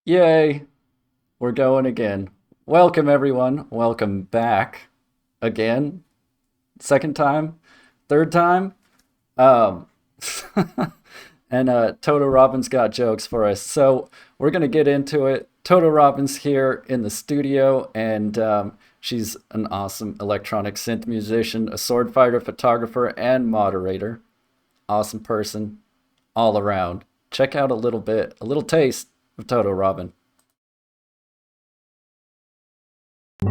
Yay, we're going again. Welcome, everyone. Welcome back again. Second time, third time. Um, and TotoRobyn's got jokes for us. So we're going to get into it. TotoRobyn's here in the studio, and she's an awesome electronic synth musician, a sword fighter, photographer, and moderator. Awesome person all around. Check out a little taste of TotoRobyn. I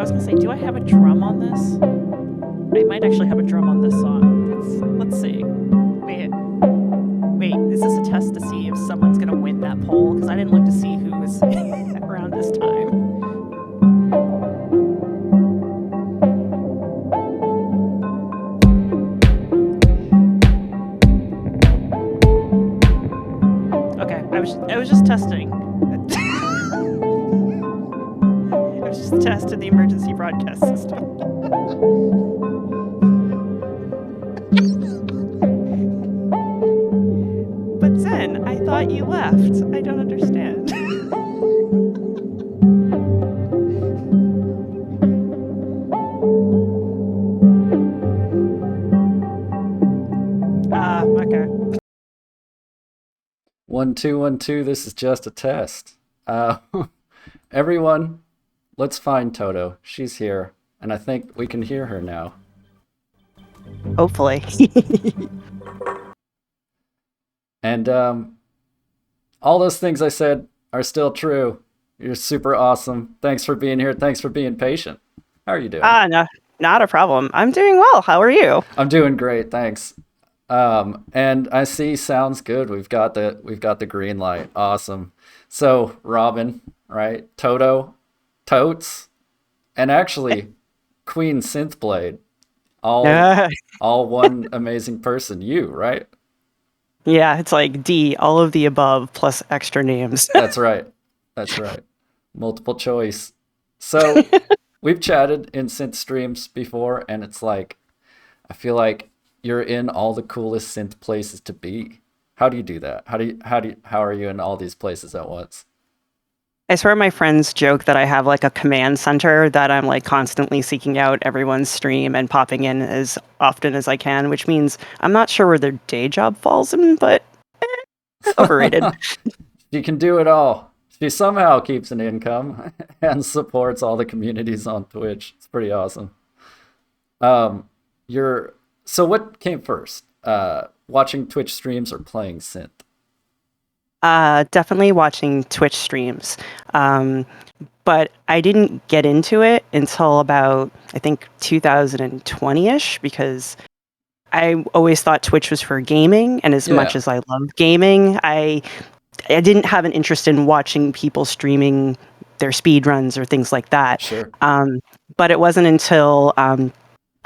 was gonna say, do I have a drum on this? I might actually have a drum on this song. Let's see. Wait, is this a test to see if someone's gonna win that poll? Because I didn't look to see who was around this time. Okay, I was just testing. I was just testing the emergency broadcast system. But Zen, I thought you left. I don't understand. Okay. 1 2 1 2. This is just a test. Everyone, let's find Toto. She's here, and I think we can hear her now. Hopefully. And all those things I said are still true. You're super awesome. Thanks for being here. Thanks for being patient. How are you doing? No, not a problem. I'm doing well. How are you? I'm doing great, thanks. And I see sounds good. We've got the green light. Awesome. So Robyn, right? Toto, Totes, and actually Queen Synthblade, all one amazing person. You, right? Yeah, it's like D, all of the above plus extra names. That's right. That's right. Multiple choice. So we've chatted in synth streams before, and it's like I feel like you're in all the coolest synth places to be. How do you do that? How are you in all these places at once? I swear my friends joke that I have like a command center that I'm like constantly seeking out everyone's stream and popping in as often as I can, which means I'm not sure where their day job falls in, but overrated. She can do it all. She somehow keeps an income and supports all the communities on Twitch. It's pretty awesome. You're so what came first? Watching Twitch streams or playing synth? Definitely watching Twitch streams. But I didn't get into it until about, I think, 2020-ish, because I always thought Twitch was for gaming, and as much Yeah, as I love gaming, I didn't have an interest in watching people streaming their speed runs or things like that. sure. But it wasn't until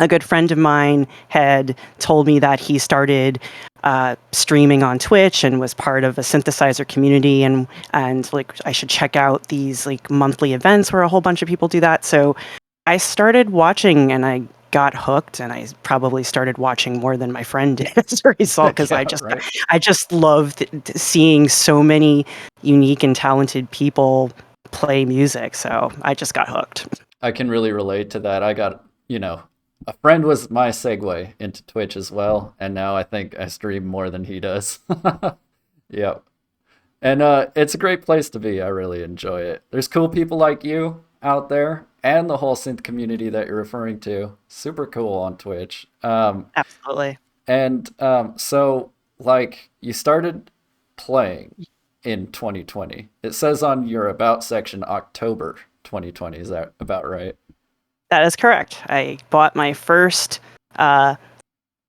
a good friend of mine had told me that he started streaming on Twitch and was part of a synthesizer community, and like I should check out these like monthly events where a whole bunch of people do that. So I started watching, and I got hooked, and I probably started watching more than my friend did as a result, because Yeah, right. I just loved seeing so many unique and talented people play music. So I just got hooked. I can really relate to that. I got, a friend was my segue into Twitch as well, and now I think I stream more than he does. Yep. And it's a great place to be. I really enjoy it. There's cool people like you out there and the whole synth community that you're referring to. Super cool on Twitch. Absolutely. So, like, you started playing in 2020. It says on your About section October 2020. Is that about right? That is correct. I bought my first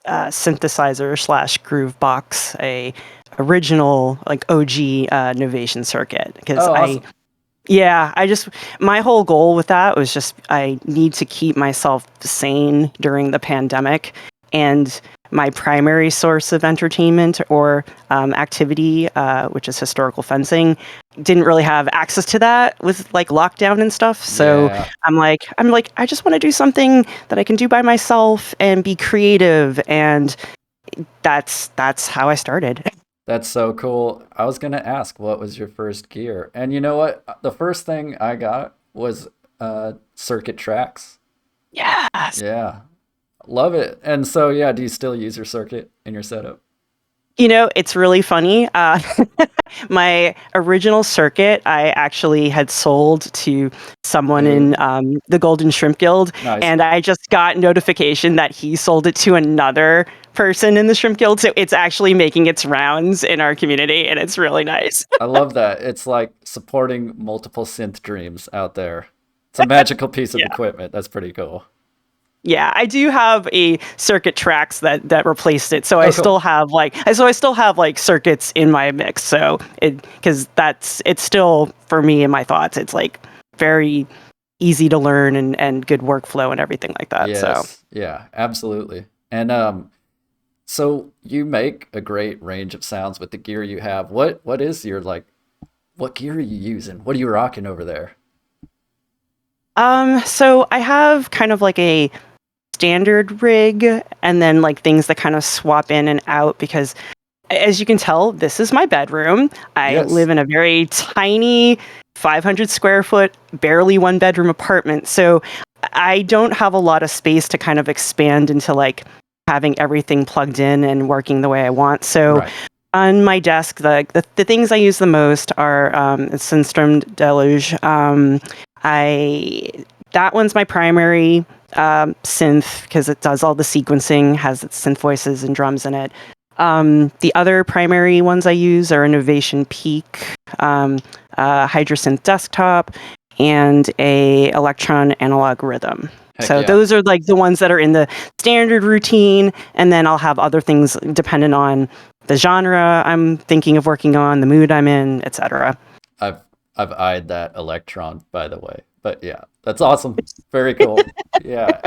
synthesizer slash groove box, a original like OG Novation circuit, because Oh, awesome. I just, my whole goal with that was just I need to keep myself sane during the pandemic, and my primary source of entertainment or activity, which is historical fencing, didn't really have access to that with like lockdown and stuff. So Yeah, I'm like, I just want to do something that I can do by myself and be creative, and that's how I started. that's so cool. I was gonna ask, what was your first gear? And you know what? The first thing I got was circuit tracks. Yes. Yeah, love it. And so, yeah, do you still use your circuit in your setup? It's really funny. My original circuit, I actually had sold to someone Ooh, in the Golden Shrimp Guild, nice. and I just got notification that he sold it to another person in the Shrimp Guild. So it's actually making its rounds in our community, and it's really nice. I love that. It's like supporting multiple synth dreams out there. It's a magical piece of Yeah. equipment. That's pretty cool. Yeah, I do have a circuit tracks that replaced it. So Oh, cool. I still have like circuits in my mix. So it because it's still for me in my thoughts. It's like very easy to learn and good workflow and everything like that. So Yes. Yeah, absolutely. And so you make a great range of sounds with the gear you have. What is your like what gear are you using? What are you rocking over there? so I have kind of like a standard rig and then like things that kind of swap in and out because as you can tell, this is my bedroom. I Yes. live in a very tiny 500 square foot, barely one bedroom apartment. So I don't have a lot of space to kind of expand into like having everything plugged in and working the way I want. So Right. on my desk, the things I use the most are Synstrom Deluge. I that one's my primary synth because it does all the sequencing, has its synth voices and drums in it. The other primary ones I use are Innovation Peak, Hydrasynth Desktop, and a Electron Analog Rhythm. Heck So yeah. those are like the ones that are in the standard routine, and then I'll have other things dependent on the genre I'm thinking of working on, the mood I'm in, etc. I've I've eyed that electron, by the way. But yeah, that's awesome. Very cool. Yeah.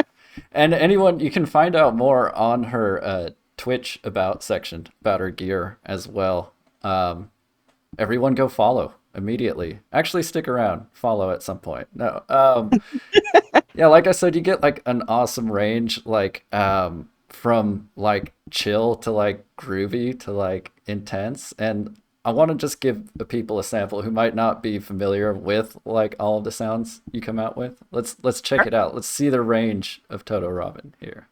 And anyone, you can find out more on her Twitch about section about her gear as well. Um, Everyone go follow immediately. Actually, stick around, follow at some point. No, yeah, like I said, you get like an awesome range, like from like chill to like groovy to like intense. And I want to just give the people a sample who might not be familiar with like all of the sounds you come out with. Let's check it out. Let's see the range of TotoRobyn here.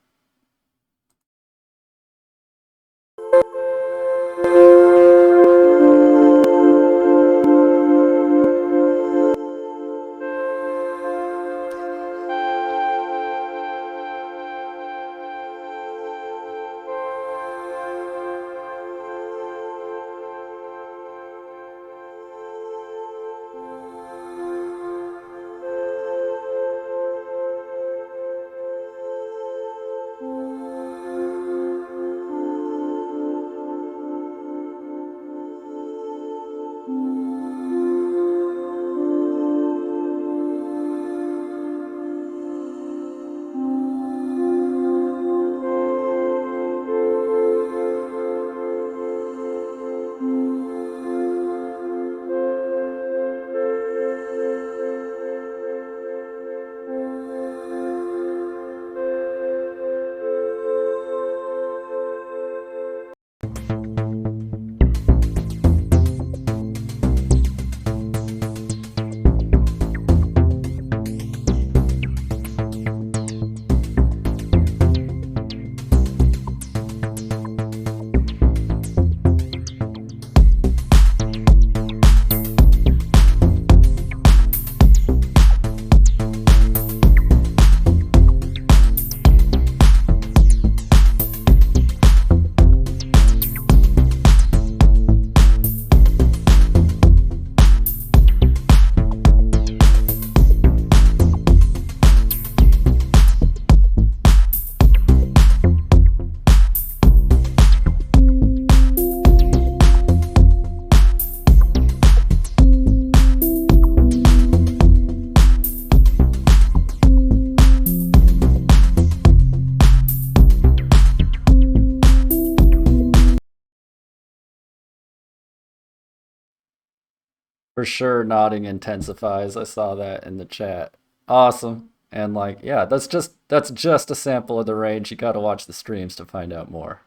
For sure, nodding intensifies. I saw that in the chat. Awesome. And like, yeah, that's just a sample of the range. You got to watch the streams to find out more.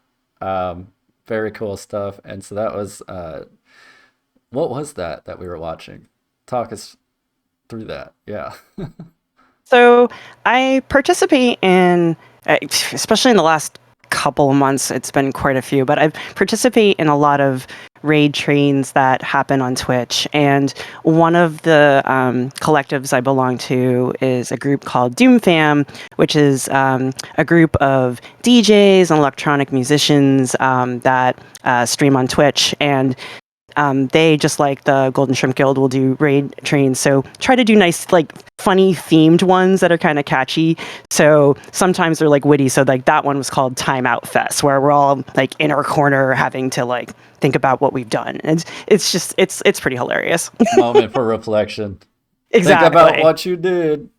Very cool stuff. And so that was what was that we were watching? Talk us through that. Yeah. So I participate in, especially in the last couple of months, it's been quite a few, but I participate in a lot of raid trains that happen on Twitch. And one of the collectives I belong to is a group called Doom Fam, which is a group of DJs and electronic musicians that stream on Twitch. And they, just like the Golden Shrimp Guild, will do raid trains. So try to do nice, like funny themed ones that are kind of catchy. So sometimes they're like witty. So like that one was called Timeout Fest, where we're all like in our corner having to like think about what we've done. And it's just it's pretty hilarious. Moment for reflection. Exactly. Think about what you did.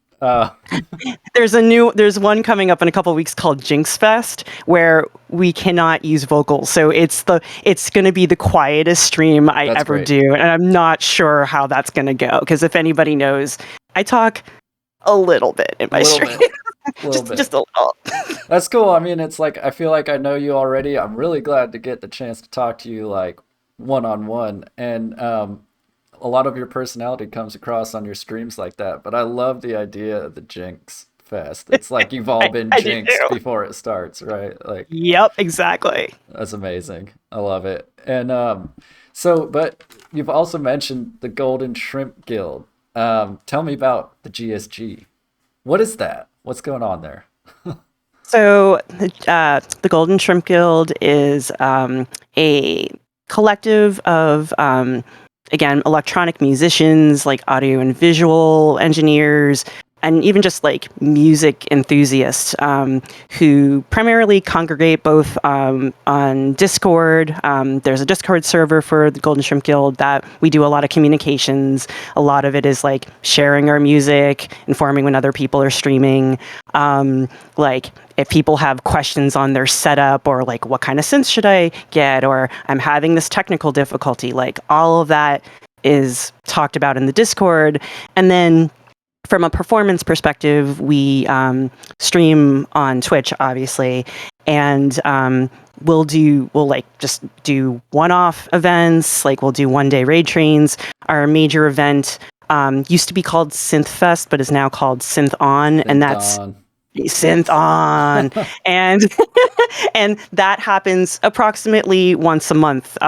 There's one coming up in a couple of weeks called Jinx Fest, where we cannot use vocals. So it's going to be the quietest stream I That's ever great. do, and I'm not sure how that's going to go, because if anybody knows, I talk a little bit in my Little stream. bit. Little bit. Just a little. That's cool. I mean, it's like I feel like I know you already. I'm really glad to get the chance to talk to you like one on one, and a lot of your personality comes across on your streams like that. But I love the idea of the Jinx Fest. It's like you've all been I do jinxed too. before it starts, right? Like Yep, exactly. that's amazing. I love it. And but you've also mentioned the Golden Shrimp Guild. Tell me about the GSG. What is that? What's going on there? So the Golden Shrimp Guild is a collective of again, electronic musicians, like audio and visual engineers, and even just like music enthusiasts who primarily congregate both on Discord. There's a Discord server for the Golden Shrimp Guild that we do a lot of communications. A lot of it is like sharing our music, informing when other people are streaming. Like if people have questions on their setup, or like what kind of synths should I get, or I'm having this technical difficulty, like all of that is talked about in the Discord. And then from a performance perspective, we stream on Twitch, obviously, and we'll like just do one-off events. Like we'll do one-day raid trains. Our major event used to be called Synth Fest, but is now called Synth On, and that's Dawn. Synth On, and and that happens approximately once a month.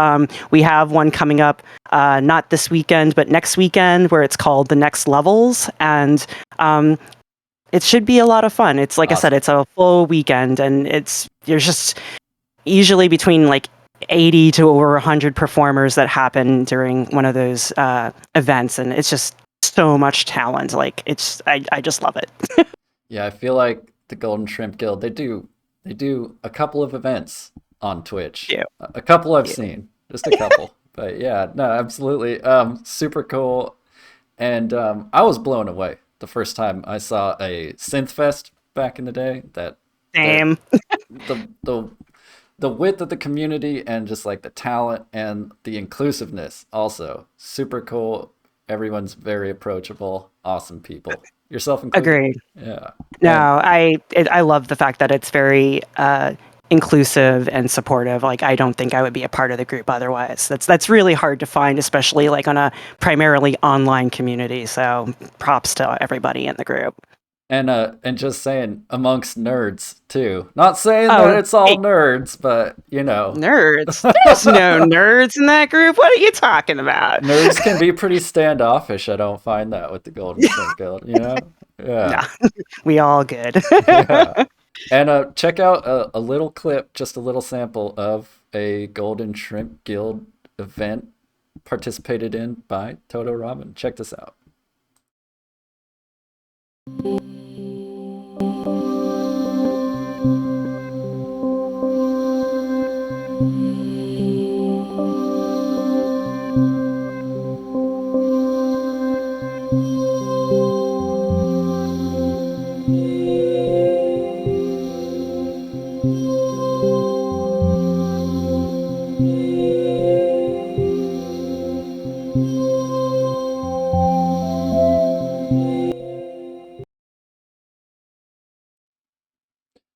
We have one coming up, not this weekend, but next weekend, where it's called The Next Levels, and it should be a lot of fun. It's like I said, Awesome. it's a full weekend, and there's just usually between like 80 to over 100 performers that happen during one of those events, and it's just so much talent. Like I just love it. Yeah, I feel like the Golden Shrimp Guild, they do a couple of events on Twitch. Yeah. A couple I've seen, just a couple. But yeah, no, absolutely. Super cool. And I was blown away the first time I saw a synth fest back in the day. That Same. the width of the community, and just like the talent and the inclusiveness also super cool. Everyone's very approachable, awesome people, yourself included. Agreed. Yeah. And No, I love the fact that it's very inclusive and supportive. Like I don't think I would be a part of the group otherwise. That's really hard to find, especially like on a primarily online community. So props to everybody in the group. and just saying amongst nerds too. Not saying that Oh, it's all hey, nerds, but nerds. There's no nerds in that group. What are you talking about? nerds can be pretty standoffish. I don't find that with the Golden Shrimp Guild, you know? No, Yeah. we all good. Yeah. And check out a little clip, just a little sample of a Golden Shrimp Guild event participated in by TotoRobyn. Check this out.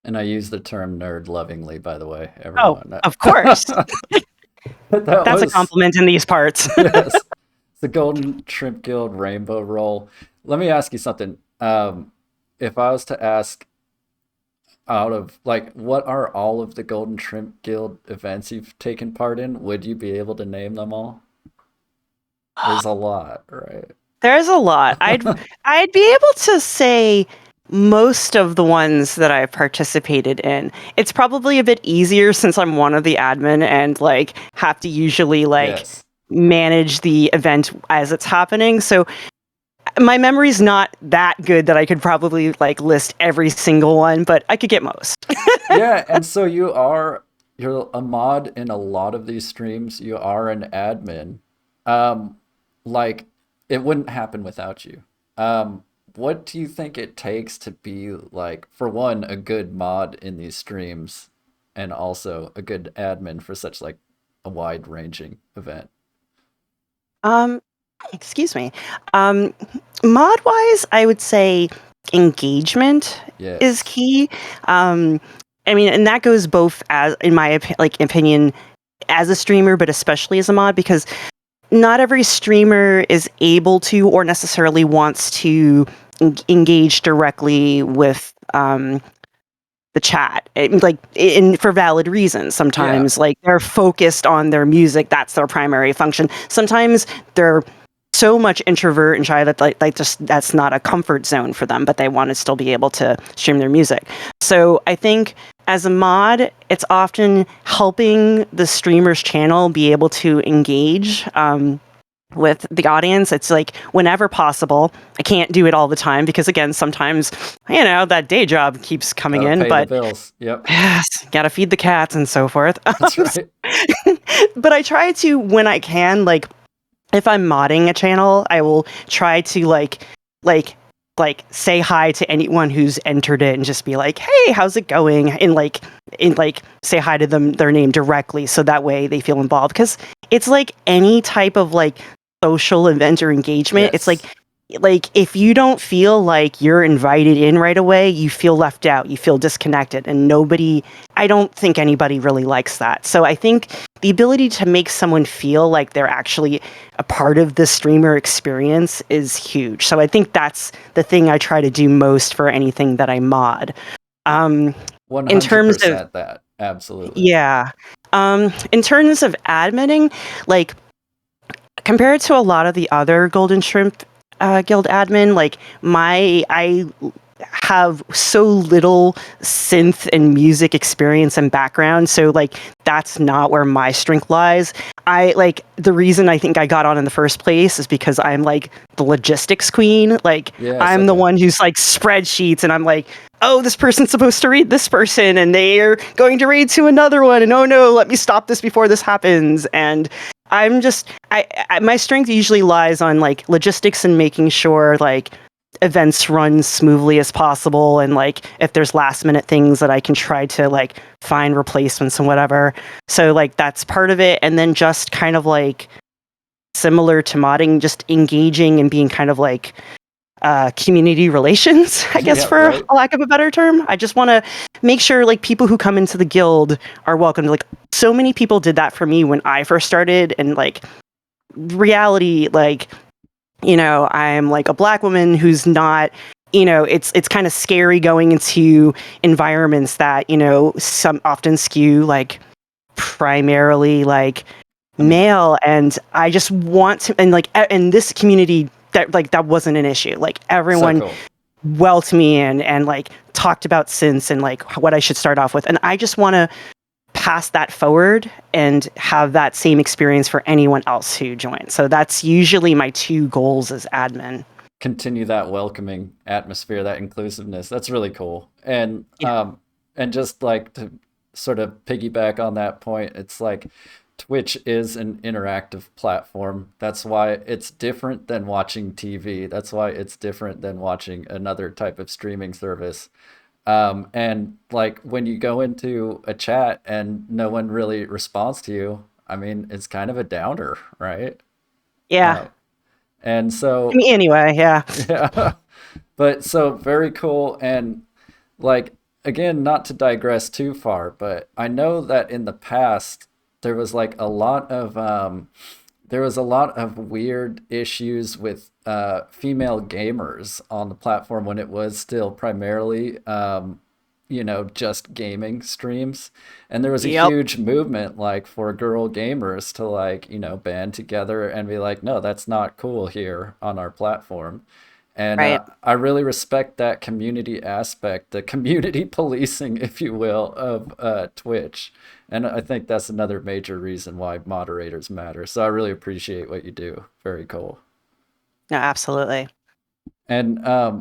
And I use the term nerd lovingly, by the way, Oh, everyone. of course. That That's a was, compliment in these parts. yes, it's the Golden Shrimp Guild Rainbow Roll. Let me ask you something. If I was to ask out of like what are all of the Golden Shrimp Guild events you've taken part in, would you be able to name them all? There's a lot, right? There's a lot. I'd be able to say most of the ones that I've participated in. It's probably a bit easier since I'm one of the admin and like have to usually like Yes. manage the event as it's happening. So my memory's not that good that I could probably like list every single one, but I could get most. Yeah, and so you're a mod in a lot of these streams. You are an admin. Um, like it wouldn't happen without you. What do you think it takes to be like, for one, a good mod in these streams, and also a good admin for such like a wide-ranging event? Um, excuse me. Um, Mod wise, I would say engagement is Yes. key. Um, I mean, and that goes both as, in my opinion, as a streamer, but especially as a mod, because not every streamer is able to or necessarily wants to engage directly with the chat, like in for valid reasons. Yeah. Sometimes like they're focused on their music, that's their primary function. Sometimes they're so much introvert and shy that like just that's not a comfort zone for them, but they want to still be able to stream their music. So I think as a mod, it's often helping the streamer's channel be able to engage with the audience. It's like whenever possible. I can't do it all the time because again, sometimes that day job keeps coming Gotta in, pay the but bills. Yep. yes, gotta feed the cats and so forth. That's right. But I try to when I can, like if I'm modding a channel, I will try to like say hi to anyone who's entered it and just be like, "Hey, how's it going?" and say hi to them their name directly so that way they feel involved because it's like any type of like social event or engagement. It's Yes. like if you don't feel like you're invited in right away, you feel left out, you feel disconnected, and I don't think anybody really likes that. So I think the ability to make someone feel like they're actually a part of the streamer experience is huge. So I think that's the thing I try to do most for anything that I mod. Um, in terms of 100% that. Absolutely. yeah, in terms of adminning, like compared to a lot of the other Golden Shrimp Guild admin, like I have so little synth and music experience and background, so like that's not where my strength lies. I like the reason I think I got on in the first place is because I'm like the logistics queen. Like Yes, I'm the okay. one who's like spreadsheets and I'm like, oh, this person's supposed to read this person and they are going to read to another one and oh no, let me stop this before this happens. And I'm just my strength usually lies on like logistics and making sure like events run smoothly as possible and like if there's last minute things that I can try to like find replacements and whatever. So like that's part of it and then just kind of like similar to modding just engaging and being kind of like community relations, I guess, Yeah, for right. a lack of a better term. I just want to make sure like people who come into the guild are welcome. Like so many people did that for me when I first started, and like reality, like I'm like a black woman who's not. It's kind of scary going into environments that some often skew like primarily like I mean, male, and I just want to, and like in this community that wasn't an issue. Like so everyone cool. welcomed me and like talked about synths and like what I should start off with, and I just want to pass that forward and have that same experience for anyone else who joins. So that's usually my two goals as admin. Continue that welcoming atmosphere, that inclusiveness. That's really cool. Yeah. And just like to sort of piggyback on that point, it's like Twitch is an interactive platform. That's why it's different than watching TV. That's why it's different than watching another type of streaming service. And like when you go into a chat and no one really responds to you, I mean, it's kind of a downer, right? Yeah. Uh, and I so, mean, anyway, yeah. yeah, but so very cool. And like, again, not to digress too far, but I know that in the past there was like a lot of there was a lot of weird issues with female gamers on the platform when it was still primarily just gaming streams. And there was a Yep. huge movement like for girl gamers to like, band together and be like, no, that's not cool here on our platform. And Right. I really respect that community aspect, the community policing, if you will, of Twitch. And I think that's another major reason why moderators matter. So I really appreciate what you do. Very cool. No, absolutely. And uh,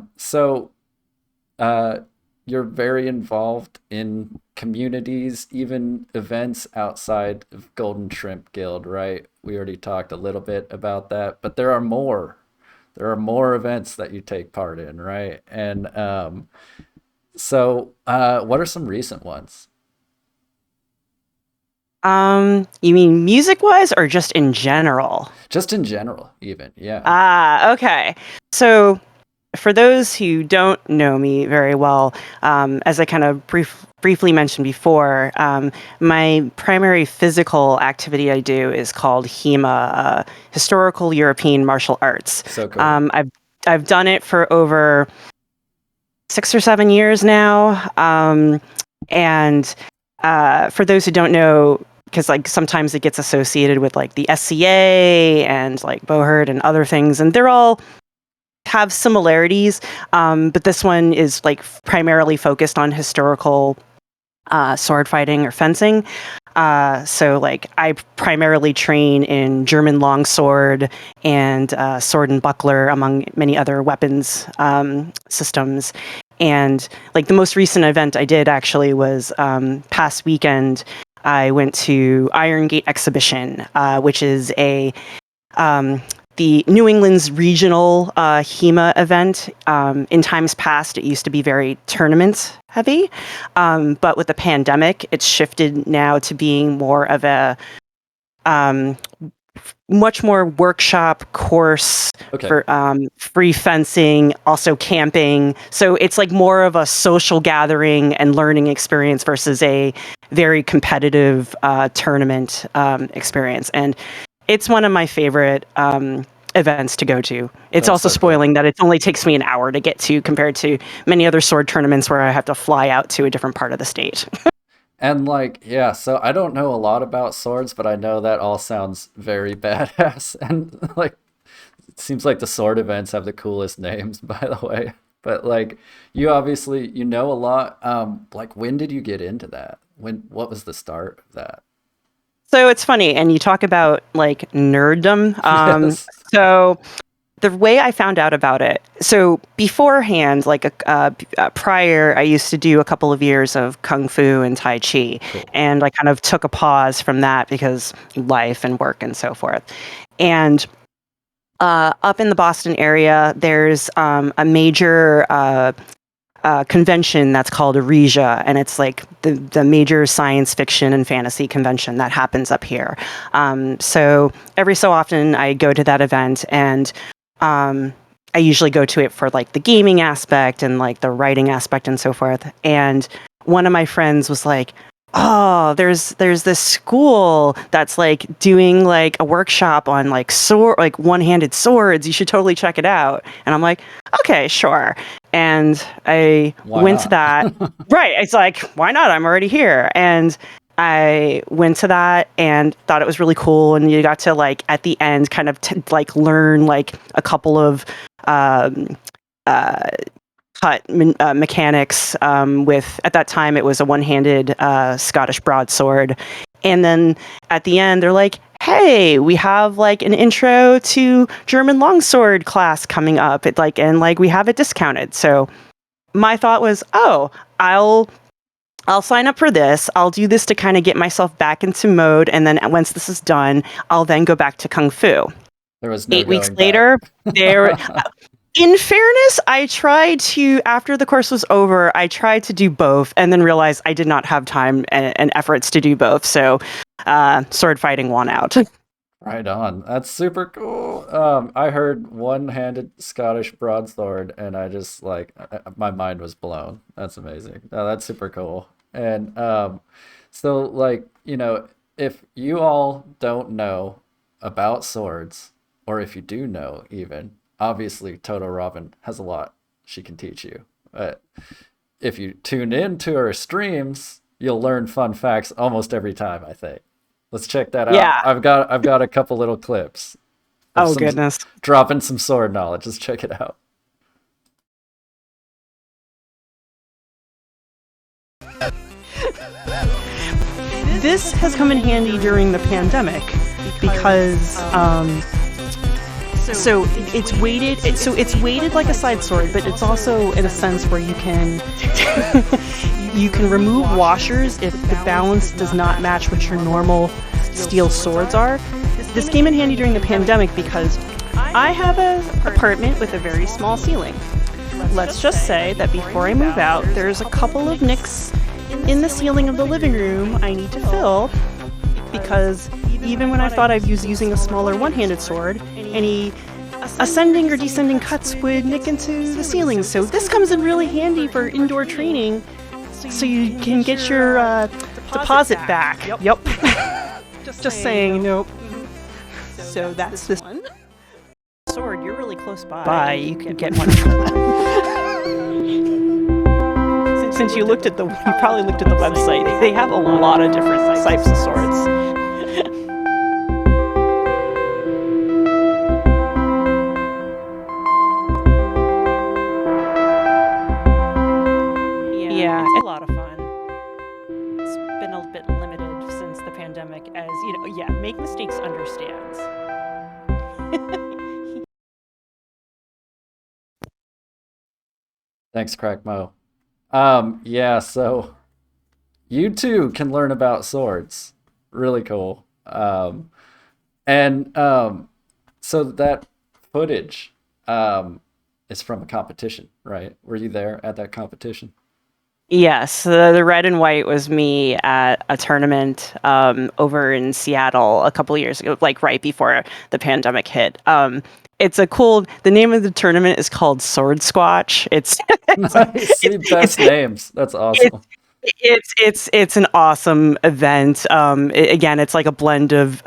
you're very involved in communities, even events outside of Golden Shrimp Guild, right? We already talked a little bit about that, but there are more. There are more events that you take part in, right? And what are some recent ones? You mean music-wise or just in general? Just in general, even. Yeah. Ah, okay. So for those who don't know me very well, as I kind of briefly mentioned before, my primary physical activity I do is called HEMA, Historical European Martial Arts. So cool. I've done it for over 6 or 7 years now, and for those who don't know, because like sometimes it gets associated with like the SCA and like Bohurt and other things, and they're all have similarities, but this one is like primarily focused on historical sword fighting or fencing. So like I primarily train in German longsword and sword and buckler, among many other weapons systems. And like the most recent event I did actually was past weekend. I went to Iron Gate Exhibition, which is the New England's regional HEMA event. In times past, it used to be very tournament heavy, but with the pandemic, it's shifted now to being more of a much more workshop course Okay. for free fencing, also camping. So it's like more of a social gathering and learning experience versus a very competitive tournament experience. And it's one of my favorite events to go to. It's That's also so cool. spoiling that it only takes me an hour to get to compared to many other sword tournaments where I have to fly out to a different part of the state. And like, yeah, so I don't know a lot about swords, but I know that all sounds very badass. And like, it seems like the sword events have the coolest names, by the way. But like, you obviously you know a lot. Like, when did you get into that? What was the start of that? So it's funny, and you talk about like nerddom. Yes. So the way I found out about it, so beforehand, like prior, I used to do a couple of years of Kung Fu and Tai Chi, Cool. and I kind of took a pause from that because life and work and so forth. And up in the Boston area, there's a major convention that's called Aresia, and it's like the major science fiction and fantasy convention that happens up here. So every so often I go to that event, and I usually go to it for like the gaming aspect and like the writing aspect and so forth. And one of my friends was like, "Oh, there's this school that's like doing like a workshop on like like one-handed swords. You should totally check it out." And I'm like, "Okay, sure." And I Why went to not? that. Right. It's like, why not? I'm already here. And I went to that and thought it was really cool. And you got to like at the end kind of like learn like a couple of um, uh, mechanics with, at that time, it was a one-handed Scottish broadsword. And then at the end, they're like, "Hey, we have like an intro to German longsword class coming up. It like, and like we have it discounted." So my thought was, "Oh, I'll sign up for this. I'll do this to kind of get myself back into mode, and then once this is done, I'll then go back to Kung Fu." There was no 8 weeks going back. later, there. In fairness, I tried to, after the course was over, I tried to do both and then realized I did not have time and efforts to do both. So sword fighting won out. Right on. That's super cool. I heard one-handed Scottish broadsword, and I just like my mind was blown. That's amazing. Oh, that's super cool. And so like if you all don't know about swords, or if you do know even, obviously TotoRobyn has a lot she can teach you. But if you tune in to her streams, you'll learn fun facts almost every time, I think. Let's check that out. Yeah. I've got a couple little clips of Oh some goodness. dropping some sword knowledge. Let's check it out. This has come in handy during the pandemic because so it's weighted. So it's weighted like a side sword, but it's also in a sense where you can you can remove washers if the balance does not match what your normal steel swords are. This came in handy during the pandemic because I have an apartment with a very small ceiling. Let's just say that before I move out, there's a couple of nicks in the ceiling of the living room I need to fill, because even when I thought I was using a smaller one-handed sword, any ascending or descending cuts would nick into the ceiling. So this comes in really handy for indoor training, so you can get your deposit back. Yep. Just saying, nope. So that's this one. Sword, you're really close by. You could get one. Since you probably looked at the website, they have a lot of different types of swords. Yeah, it's a lot of fun. It's been a bit limited since the pandemic, as make mistakes understands. Thanks, Crackmo. Yeah, so you too can learn about swords. Really cool. And so that footage is from a competition, right? Were you there at that competition? Yes, the red and white was me at a tournament over in Seattle a couple of years ago, like right before the pandemic hit. It's the name of the tournament is called Sword Squatch. Nice. See, best names. That's awesome. It's an awesome event. Again, it's like a blend of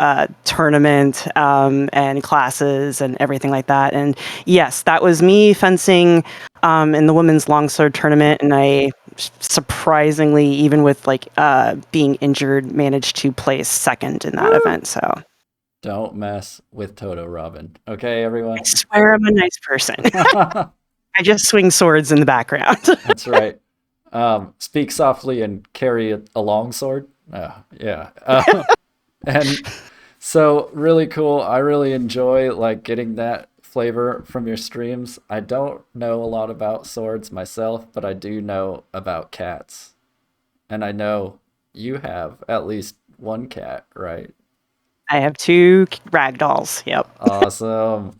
tournament and classes and everything like that. And yes, that was me fencing in the women's longsword tournament, and I surprisingly, even with being injured, managed to place second in that event. So Don't mess with TotoRobyn. Okay, everyone? I swear I'm a nice person. I just swing swords in the background. That's right. Speak softly and carry a long sword. Yeah. And so really cool. I really enjoy getting that flavor from your streams. I don't know a lot about swords myself, but I do know about cats. And I know you have at least one cat, right? I have 2 rag dolls. Yep. Awesome.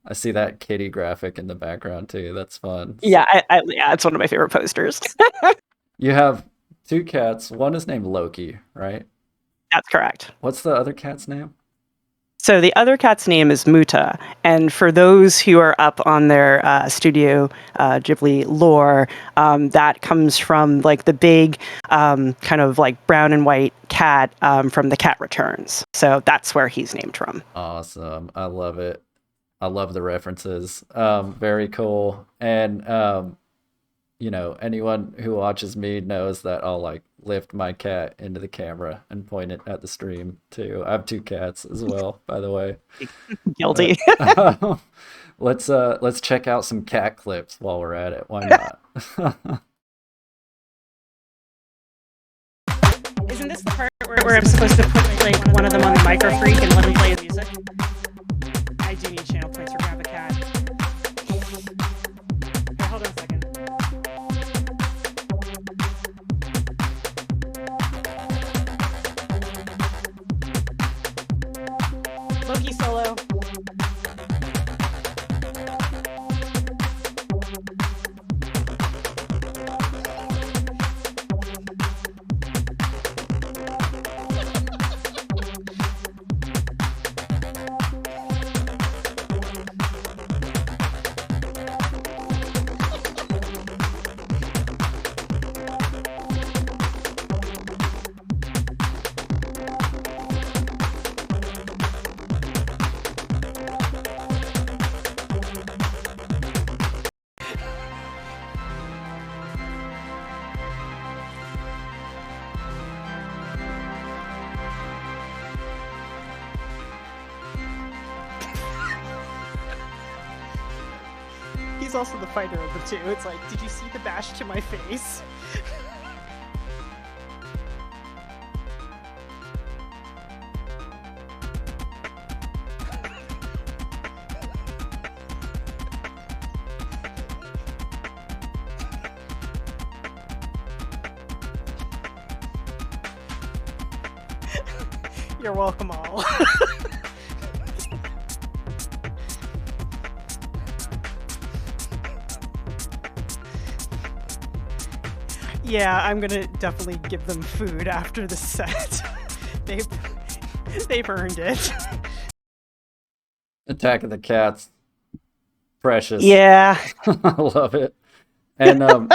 I see that kitty graphic in the background too. That's fun. Yeah, yeah, it's one of my favorite posters. You have 2 cats. One is named Loki, right? That's correct. What's the other cat's name? So the other cat's name is Muta, and for those who are up on their Studio Ghibli lore, that comes from the big kind of brown and white cat from The Cat Returns. So that's where he's named from. Awesome. I love it. I love the references. Very cool. And anyone who watches me knows that I'll lift my cat into the camera and point it at the stream too. I have 2 cats as well, by the way. Guilty. Let's check out some cat clips while we're at it. Why not? Isn't this the part where I'm supposed to put one of them on the micro freak and let him play his music? I do need channel points for Grab a Cat. Okay, hold on a second. Loki solo. was also the fighter of the two. It's like, did you see the bash to my face? You're welcome all. Yeah, I'm gonna definitely give them food after the set. They've earned it. Attack of the Cats. Precious. Yeah. I love it. And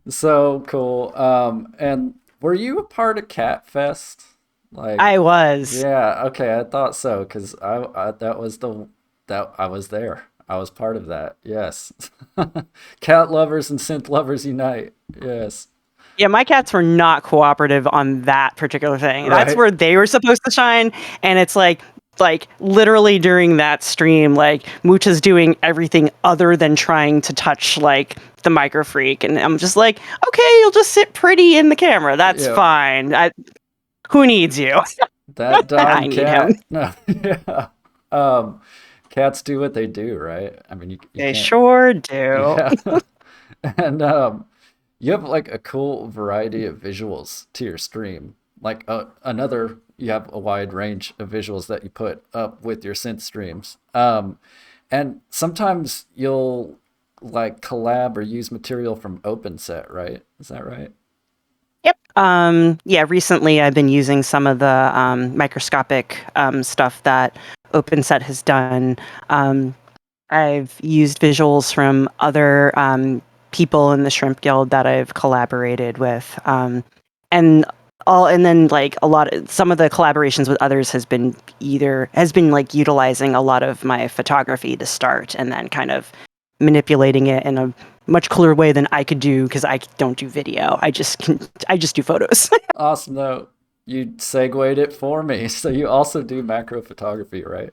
so cool. And were you a part of Cat Fest? Like, I was. yeah, okay, I thought so because I that was that I was there. I was part of that. Yes. Cat lovers and synth lovers unite. Yes. Yeah, my cats were not cooperative on that particular thing. That's Right. where they were supposed to shine, and it's like literally during that stream, like Mucha's doing everything other than trying to touch like the micro freak, and I'm just like, okay, you'll just sit pretty in the camera. That's Yeah. fine. Who needs you? That I dumb need cat. him. No. Yeah. Um, Cats do what they do, right? I mean, you They can't. sure do. Yeah. And you have like a cool variety of visuals to your stream. Like you have a wide range of visuals that you put up with your synth streams. And sometimes you'll like collab or use material from OpenSet, right? Is that right? Yep. Yeah, recently I've been using some of the microscopic stuff that OpenSet has done. I've used visuals from other people in the Shrimp Guild that I've collaborated with. And then like some of the collaborations with others has been like utilizing a lot of my photography to start and then kind of manipulating it in a much cooler way than I could do because I don't do video. I just do photos. Awesome. Though you segued it for me. So you also do macro photography, right?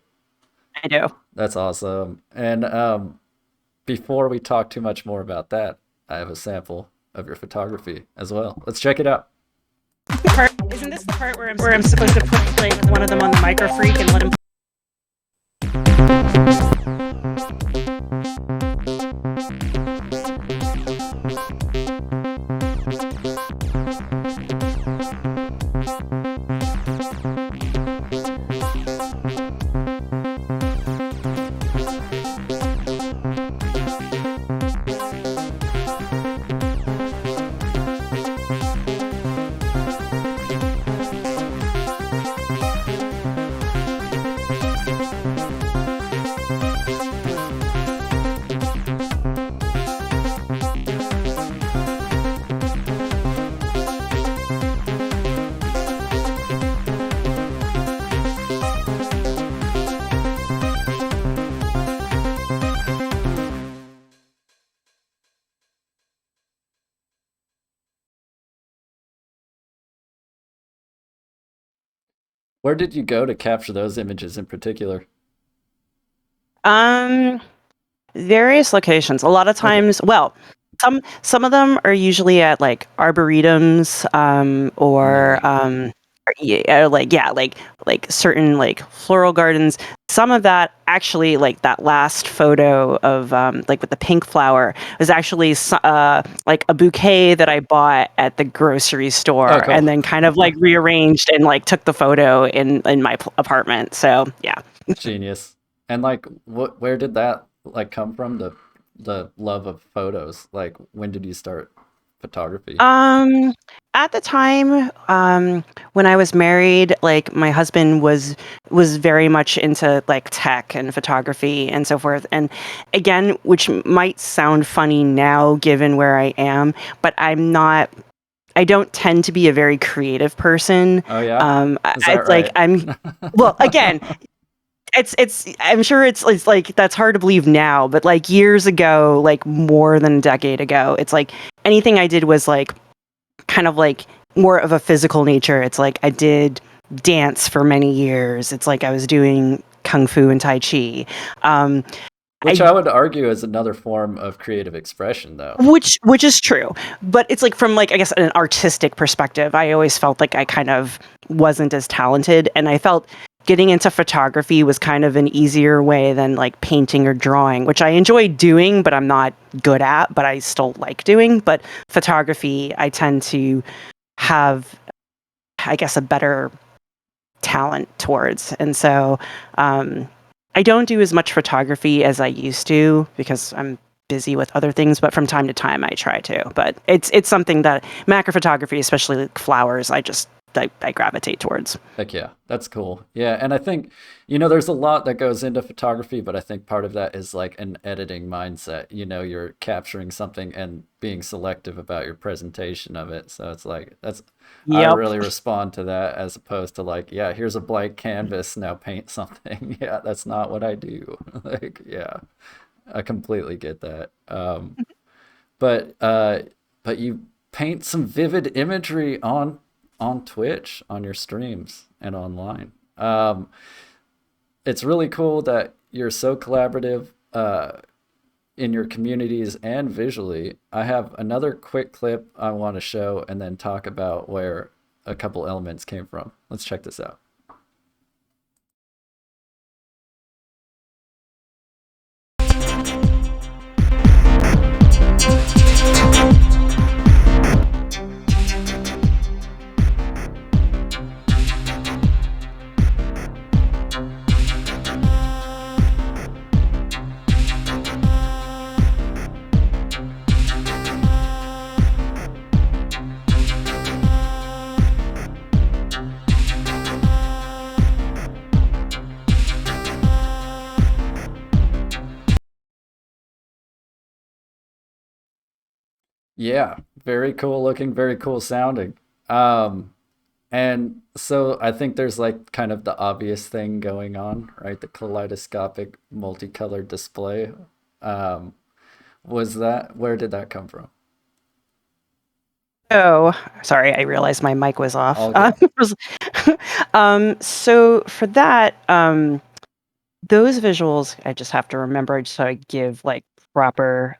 I do. That's awesome. And before we talk too much more about that, I have a sample of your photography as well. Let's check it out. Isn't this the part where I'm supposed to put like one of them on the micro freak and let him? Where did you go to capture those images in particular? Um, Various locations. A lot of Okay. times, well, some of them are usually at like arboretums, or yeah, like certain like floral gardens. Some of that actually, like that last photo of like with the pink flower, was actually like a bouquet that I bought at the grocery Oh, store, cool. and then kind of like rearranged and like took the photo in my apartment. So yeah. Genius. And like, where did that like come from? The love of photos. Like, when did you start photography? At the time, when I was married, like my husband was very much into like tech and photography and so forth. And again, which might sound funny now given where I am, but I'm not. I don't tend to be a very creative person. Oh yeah, is that Like right? well, again, it's I'm sure it's like that's hard to believe now, but like years ago, like more than a decade ago, it's like anything I did was like kind of like more of a physical nature. It's like I did dance for many years. It's like I was doing kung fu and tai chi. Which I would argue is another form of creative expression, though. Which is true, but it's like from like I guess an artistic perspective, I always felt like I kind of wasn't as talented, and I felt getting into photography was kind of an easier way than like painting or drawing, which I enjoy doing, but I'm not good at, but I still like doing. But photography, I tend to have, I guess, a better talent towards, and so I don't do as much photography as I used to because I'm busy with other things, but from time to time I try to. But it's something that macro photography, especially like flowers, I gravitate towards. Heck yeah, that's cool. Yeah, and I think, there's a lot that goes into photography, but I think part of that is like an editing mindset. You're capturing something and being selective about your presentation of it. So it's like, I Yep. really respond to that as opposed to like, yeah, here's a blank canvas, now paint something. Yeah, that's not what I do. Like, yeah, I completely get that. But you paint some vivid imagery on Twitch, on your streams, and online. It's really cool that you're so collaborative in your communities and visually. I have another quick clip I want to show and then talk about where a couple elements came from. Let's check this out. Yeah, very cool looking, very cool sounding. Um, and so I think there's like kind of the obvious thing going on, right? The kaleidoscopic multicolored display. Um, where did that come from? Oh, sorry, I realized my mic was off. All good. So for that, those visuals, I just have to remember so I give like proper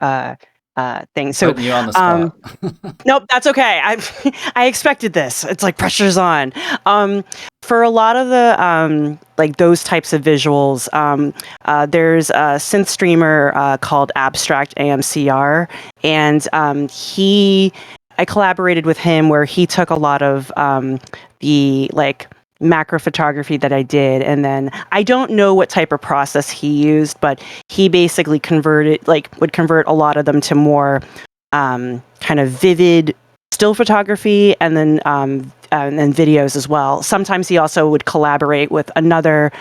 things. So Putting you on the um, spot. nope, that's okay. I expected this. It's like pressure's on. Um, for a lot of the like those types of visuals, there's a synth streamer called Abstract AMCR, and I collaborated with him where he took a lot of the like macro photography that I did, and then I don't know what type of process he used, but he basically would convert a lot of them to more kind of vivid still photography, and then videos as well. Sometimes he also would collaborate with another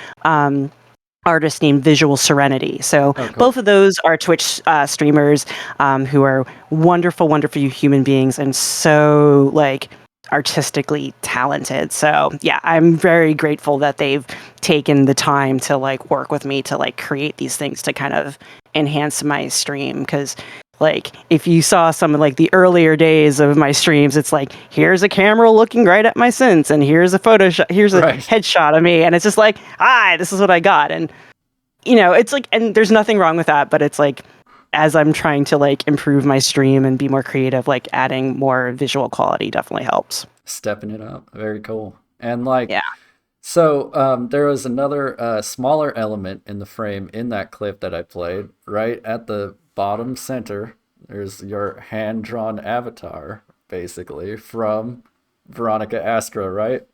artist named Visual Serenity. So Oh, cool. both of those are Twitch streamers who are wonderful, wonderful human beings and so like artistically talented. So yeah, I'm very grateful that they've taken the time to like work with me to like create these things to kind of enhance my stream. Because like if you saw some of like the earlier days of my streams, it's like here's a camera looking right at my synths, and here's a photo shot, here's a Right. headshot of me, and it's just like, hi, this is what I got. And it's like, and there's nothing wrong with that, but it's like as I'm trying to like improve my stream and be more creative, like adding more visual quality definitely helps. Stepping it up. Very cool. And like, Yeah. so there was another smaller element in the frame in that clip that I played. Right at the bottom center, there's your hand-drawn avatar, basically, from Veronica Astra, right?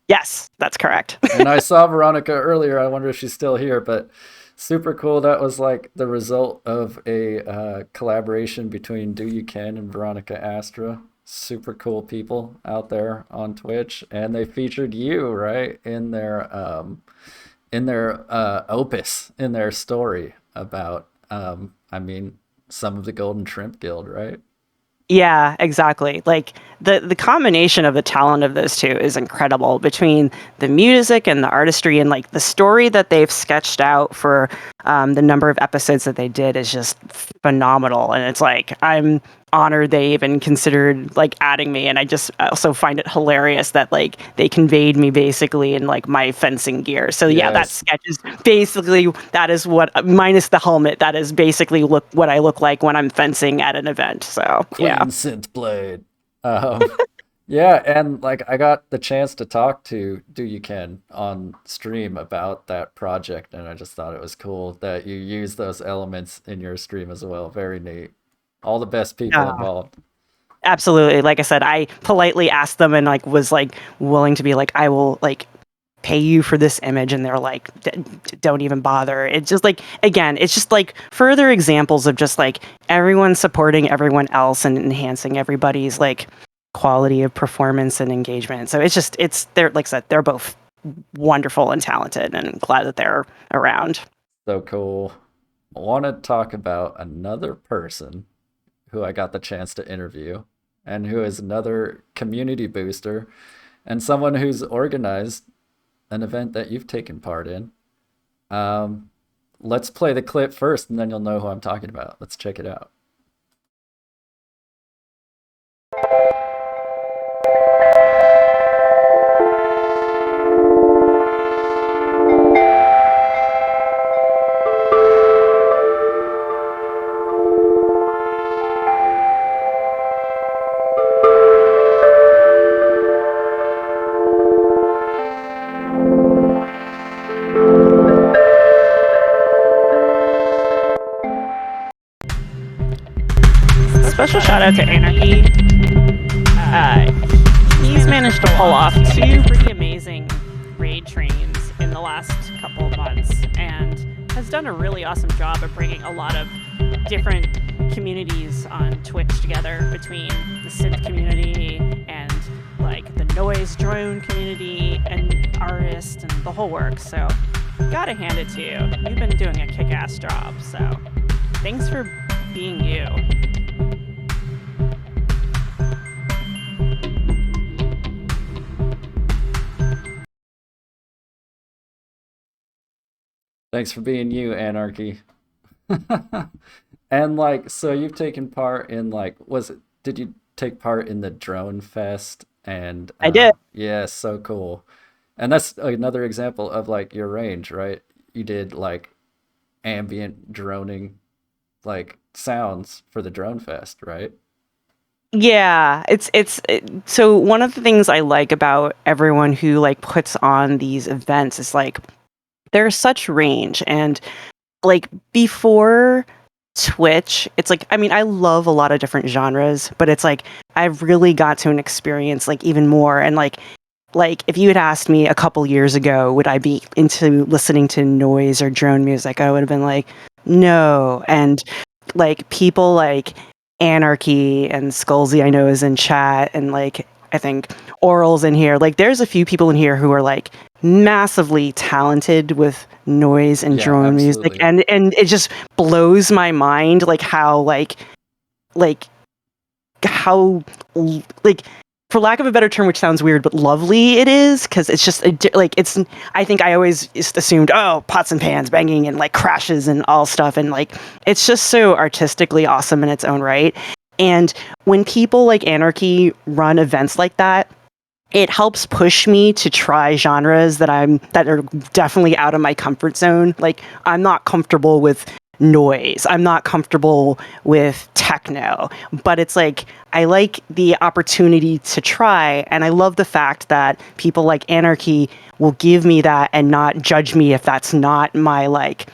Yes, that's correct. And I saw Veronica earlier. I wonder if she's still here, but super cool. That was like the result of a collaboration between Do You Ken and Veronica Astra. Super cool people out there on Twitch, and they featured you right in their opus, in their story about I mean some of the Golden Shrimp Guild, right? Yeah, exactly. Like the combination of the talent of those two is incredible, between the music and the artistry, and like the story that they've sketched out for the number of episodes that they did is just phenomenal. And it's like, I'm honored they even considered like adding me, and I just also find it hilarious that like they conveyed me basically in like my fencing gear. So yeah, that Yes. sketch is basically, that is what, minus the helmet, that is basically what I look like when I'm fencing at an event. So Clean yeah. synth blade. Um, yeah, and like I got the chance to talk to Do You Can on stream about that project, and I just thought it was cool that you use those elements in your stream as well. Very neat. All the best people Yeah. involved. Absolutely. Like I said, I politely asked them and like was like willing to be like, I will like pay you for this image, and they're like, Don't even bother." It's just like, again, it's just like further examples of just like everyone supporting everyone else and enhancing everybody's like quality of performance and engagement. So it's they're, like I said, they're both wonderful and talented, and glad that they're around. So cool. I want to talk about another person who I got the chance to interview and who is another community booster and someone who's organized an event that you've taken part in. Um, let's play the clip first and then you'll know who I'm talking about. Let's check it out. Special shout out to Anarchy. Uh, he's managed to pull off two pretty amazing raid trains in the last couple of months, and has done a really awesome job of bringing a lot of different communities on Twitch together, between the synth community and like the noise drone community and artists and the whole works. So gotta hand it to you. You've been doing a kick-ass job. So thanks for being you. Thanks for being you, Anarchy. And like, so you've taken part in like, did you take part in the Drone Fest? And I did. yeah, so cool. And that's another example of like your range, right? You did like ambient droning, like sounds for the Drone Fest, right? Yeah, so one of the things I like about everyone who like puts on these events is like there's such range. And like before Twitch, it's like, I mean, I love a lot of different genres, but it's like I've really got to an experience like even more. And like if you had asked me a couple years ago, would I be into listening to noise or drone music, I would have been like, no. And like people like Anarchy and Skullsy, I know, is in chat, and like I think Oral's in here. Like there's a few people in here who are like massively talented with noise and Yeah, drone music, absolutely. and it just blows my mind like how like how like, for lack of a better term, which sounds weird, but lovely it is, because it's just like it's. I think I always just assumed, oh, pots and pans banging and like crashes and all stuff, and like it's just so artistically awesome in its own right. And when people like Anarchy run events like that, it helps push me to try genres that are definitely out of my comfort zone. Like I'm not comfortable with noise. I'm not comfortable with techno, but it's like I like the opportunity to try, and I love the fact that people like Anarchy will give me that and not judge me if that's not my like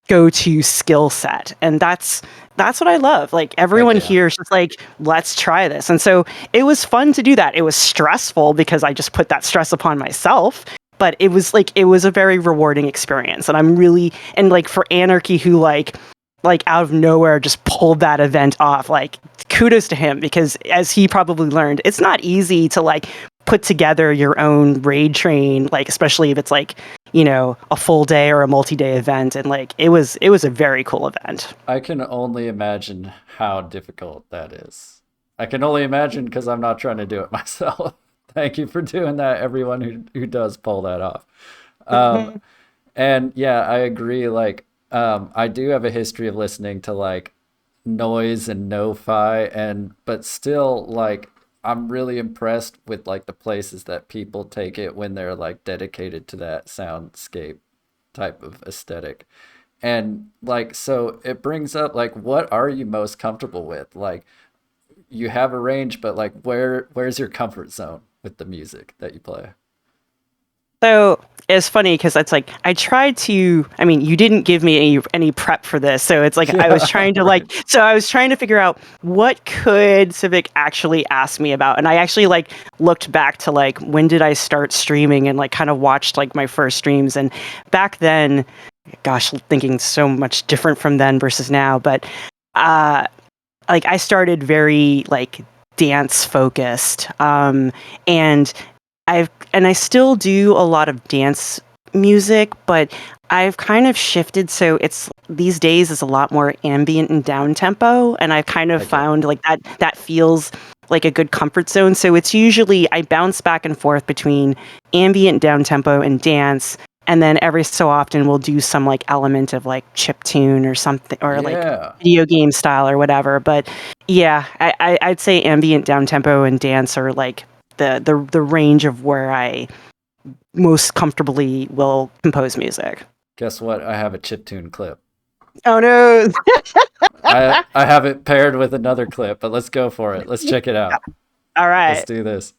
go-to skill set. And that's what I love. Like Heck everyone yeah. here is just like, let's try this. And so it was fun to do that. It was stressful because I just put that stress upon myself, but it was a very rewarding experience. And I'm really, and like for Anarchy, who like out of nowhere just pulled that event off, like kudos to him, because as he probably learned, it's not easy to like put together your own raid train, like especially if it's like, you know, a full day or a multi-day event. And like it was a very cool event. I can only imagine how difficult that is. I can only imagine because I'm not trying to do it myself. Thank you for doing that, everyone who does pull that off. Um, Mhm. and yeah, I agree. Like, I do have a history of listening to like noise and no-fi, and but still, like, I'm really impressed with like the places that people take it when they're like dedicated to that soundscape type of aesthetic. And like, so it brings up like, what are you most comfortable with? Like, you have a range, but like, where's your comfort zone with the music that you play? So it's funny because it's like I tried to. I mean, you didn't give me any prep for this, so it's like I was Yeah, trying to right. I was trying to figure out what could Civic actually ask me about, and I actually like looked back to like when did I start streaming and like kind of watched like my first streams, and back then, gosh, thinking so much different from then versus now, but uh, like I started very like dance focused, and I still do a lot of dance music, but I've kind of shifted so it's these days is a lot more ambient and down tempo, and I've kind of Okay. found like that feels like a good comfort zone. So it's usually I bounce back and forth between ambient down tempo and dance, and then every so often we'll do some like element of like chip tune or something or like Yeah. video game style or whatever. But yeah, I'd say ambient down tempo and dance are like the range of where I most comfortably will compose music. Guess what? I have a chiptune clip. Oh no. I have it paired with another clip, but let's go for it. Let's check it out. All Let's right. do this.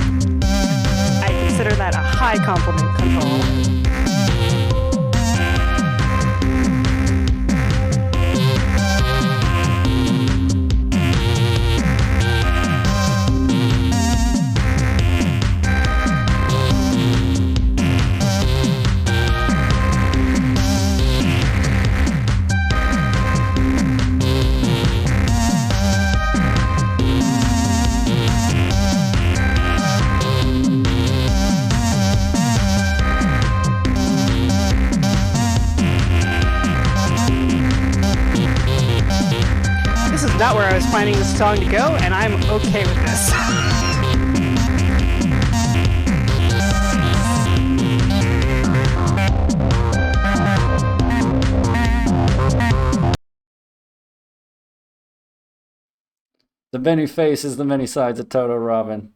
I consider that a high compliment control. This is not where I was planning this song to go, and I'm okay with this. The many faces, the many sides of TotoRobyn.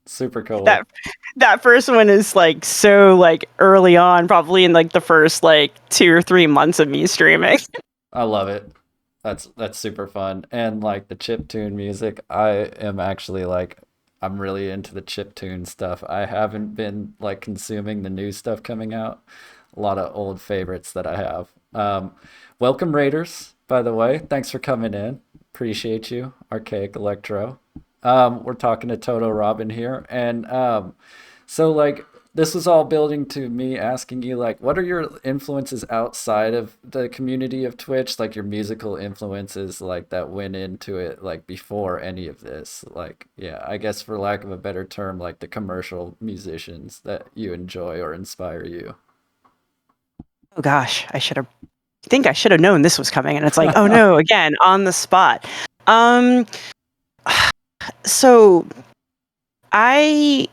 Super cool. that that first one is like so like early on, probably in like the first like 2 or 3 months of me streaming. I love it. That's super fun. And like the chiptune music, I am actually like, I'm really into the chiptune stuff. I haven't been like consuming the new stuff coming out. A lot of old favorites that I have. Welcome Raiders, by the way. Thanks for coming in. Appreciate you, Archaic Electro. We're talking to TotoRobyn here, and so like, this was all building to me asking you like, what are your influences outside of the community of Twitch, like your musical influences like that went into it like before any of this, like, yeah, I guess for lack of a better term, like the commercial musicians that you enjoy or inspire you. Oh gosh, I think I should have known this was coming, and it's like, oh no, again on the spot. Um, so I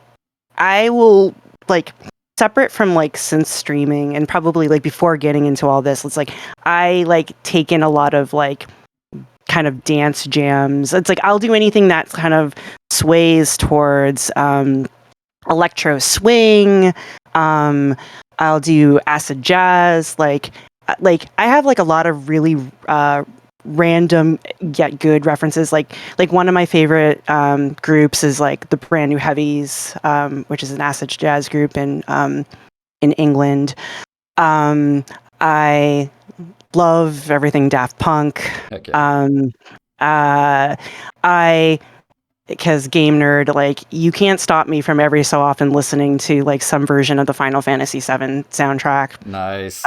I will like separate from like since streaming and probably like before getting into all this, it's like I like take in a lot of like kind of dance jams. It's like I'll do anything that kind of sways towards electro swing. Um, I'll do acid jazz. Like I have like a lot of really random yet good references. Like one of my favorite groups is like the Brand New Heavies, which is an acid jazz group in England. Um, I love everything Daft Punk. Heck yeah. Um, I because game nerd, like you can't stop me from every so often listening to like some version of the Final Fantasy VII soundtrack. Nice.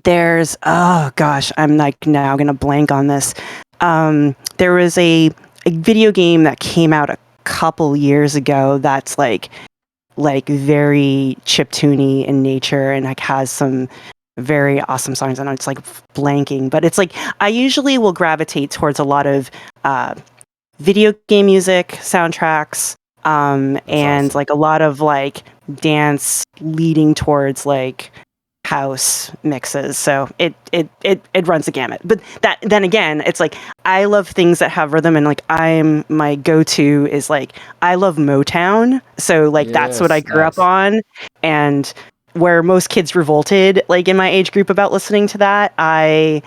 There's oh gosh, I'm like now gonna blank on this. There was a video game that came out a couple years ago that's like very chiptune in nature and like has some very awesome songs. I know it's like blanking, but it's like I usually will gravitate towards a lot of video game music soundtracks, That's and awesome. like a lot of like dance leading towards like house mixes. So it runs the gamut. But that then again, it's like I love things that have rhythm, and like my go-to is like I love Motown. So like that's what I Yes, grew up nice. on, and where most kids revolted like in my age group about listening to that, I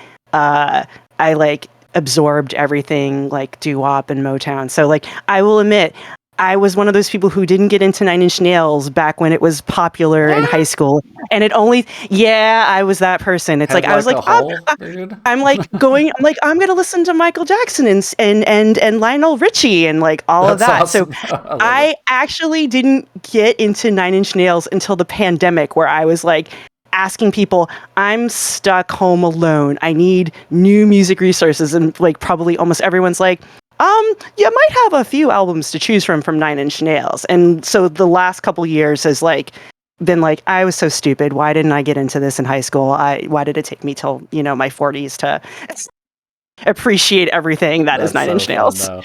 like absorbed everything like doo-wop and Motown. So like I will admit I was one of those people who didn't get into Nine Inch Nails back when it was popular in high What? school. And it only, yeah, I was that person. It's like, Head I was like like, a hole, dude. I'm like, I'm going to listen to Michael Jackson and Lionel Richie and like all of That's that. So awesome. I love it. I actually didn't get into Nine Inch Nails until the pandemic, where I was like asking people, I'm stuck home alone. I need new music resources. And like probably almost everyone's like, you might have a few albums to choose from Nine Inch Nails. And so the last couple years has like been like, I was so stupid. Why didn't I get into this in high school? Why did it take me till, my 40s to appreciate everything that is That's Nine so Inch fun Nails? though.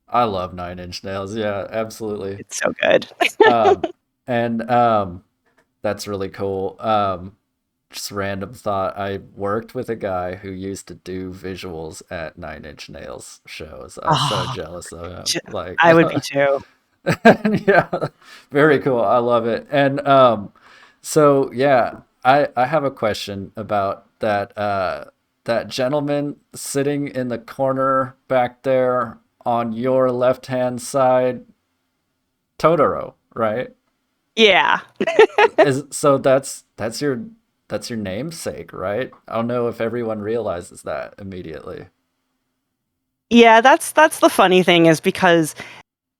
I love Nine Inch Nails. Yeah, absolutely. It's so good. Um, and that's really cool. Just random thought. I worked with a guy who used to do visuals at Nine Inch Nails shows. I was so Oh, jealous of him. Like, I would be too. yeah, very cool. I love it. And so yeah, I have a question about that gentleman sitting in the corner back there on your left hand side, Totoro, right? Yeah. Is so that's your namesake, right? I don't know if everyone realizes that immediately. Yeah, that's the funny thing is because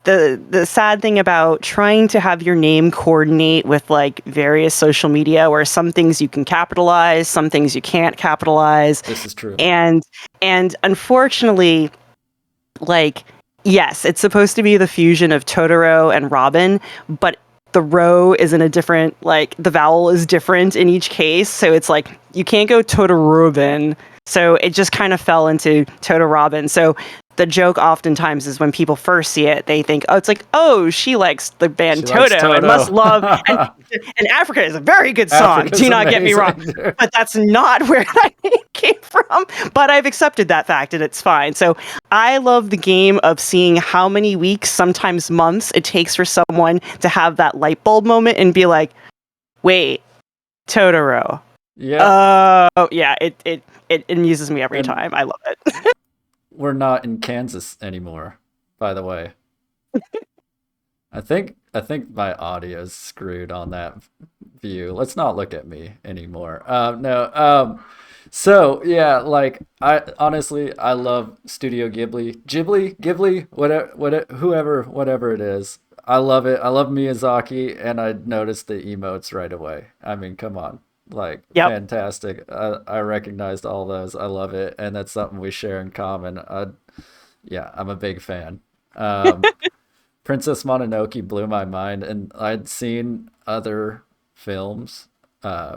the sad thing about trying to have your name coordinate with like various social media where some things you can capitalize, some things you can't capitalize, This is true. and unfortunately, like yes, it's supposed to be the fusion of Totoro and Robin, but the row is in a different, like the vowel is different in each case, so it's like you can't go TotoRobyn. So it just kind of fell into TotoRobyn. So the joke oftentimes is when people first see it, they think, oh, it's like, oh, she likes the band She likes Toto and must Toto. love, and Africa is a very good song. Africa's Do not get me wrong. amazing, dude. But that's not where that name came from. But I've accepted that fact and it's fine. So I love the game of seeing how many weeks, sometimes months, it takes for someone to have that light bulb moment and be like, wait, Totoro. Yeah, Oh, yeah, it amuses me every and time. I love it. we're not in Kansas anymore, by the way. I think my audio is screwed on that view. Let's not look at me anymore. No. So yeah, like I honestly I love Studio Ghibli, whatever, whoever, whatever it is. I love it. I love Miyazaki, and I noticed the emotes right away. I mean, come on, like Yep. fantastic. I recognized all those. I love it, and that's something we share in common. Yeah, I'm a big fan. Um, Princess Mononoke blew my mind, and I'd seen other films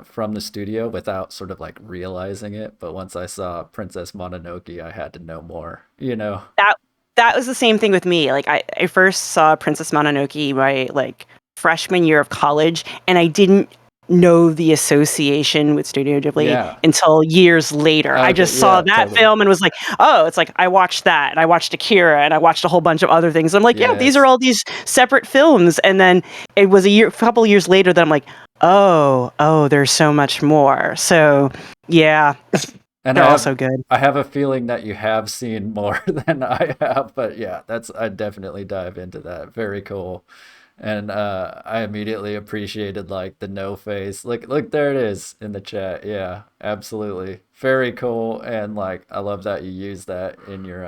from the studio without sort of like realizing it. But once I saw Princess Mononoke, I had to know more, you know? that that was the same thing with me. Like I first saw Princess Mononoke my like freshman year of college, and I didn't know the association with Studio Ghibli Yeah. until years later. I Okay. just saw Yeah, that totally. film and was like, oh, it's like I watched that and I watched Akira and I watched a whole bunch of other things. I'm like, yeah, these are Yes. all these separate films. And then it was a couple years later that I'm like, oh, there's so much more. So yeah, And they're all so good. I have a feeling that you have seen more than I have, but yeah, that's I definitely dive into that. Very cool. And I immediately appreciated like the no face. Look, there it is in the chat. Yeah, absolutely, very cool. And like I love that you use that in your